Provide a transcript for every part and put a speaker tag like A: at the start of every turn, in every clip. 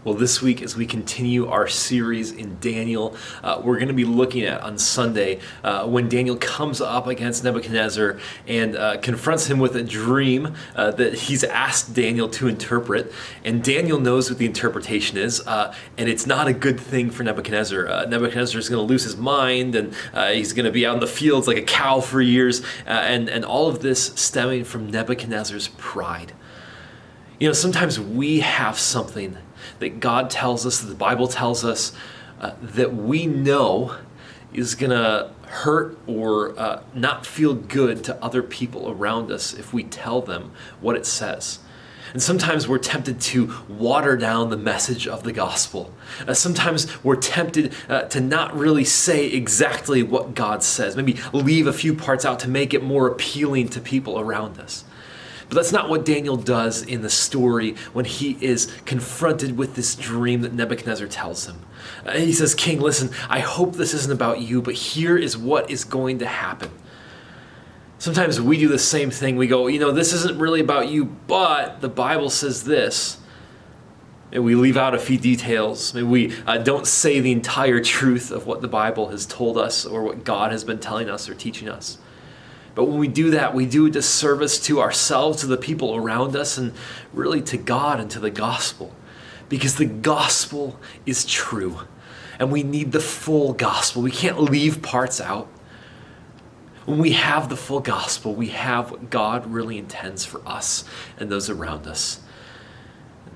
A: Well, this week, as we continue our series in Daniel, we're going to be looking at on Sunday when Daniel comes up against Nebuchadnezzar and confronts him with a dream that he's asked Daniel to interpret. And Daniel knows what the interpretation is, and it's not a good thing for Nebuchadnezzar. Nebuchadnezzar is going to lose his mind, and he's going to be out in the fields like a cow for years, and all of this stemming from Nebuchadnezzar's pride. You know, sometimes we have something that God tells us, that the Bible tells us, that we know is going to hurt or not feel good to other people around us if we tell them what it says. And sometimes we're tempted to water down the message of the gospel. Sometimes we're tempted to not really say exactly what God says, maybe leave a few parts out to make it more appealing to people around us. But that's not what Daniel does in the story when he is confronted with this dream that Nebuchadnezzar tells him. He says, "King, listen, I hope this isn't about you, but here is what is going to happen." Sometimes we do the same thing. We go, this isn't really about you, but the Bible says this. And we leave out a few details. Maybe we don't say the entire truth of what the Bible has told us or what God has been telling us or teaching us. But when we do that, we do a disservice to ourselves, to the people around us, and really to God and to the gospel. Because the gospel is true. And we need the full gospel. We can't leave parts out. When we have the full gospel, we have what God really intends for us and those around us.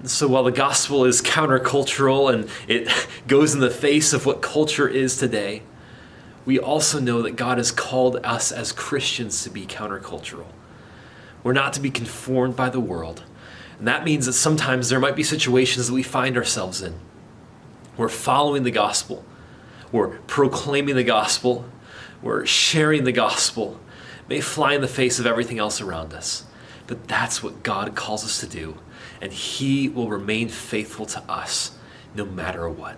A: And so while the gospel is countercultural and it goes in the face of what culture is today, we also know that God has called us as Christians to be countercultural. We're not to be conformed by the world. And that means that sometimes there might be situations that we find ourselves in. We're following the gospel. We're proclaiming the gospel. We're sharing the gospel. It may fly in the face of everything else around us. But that's what God calls us to do. And He will remain faithful to us no matter what.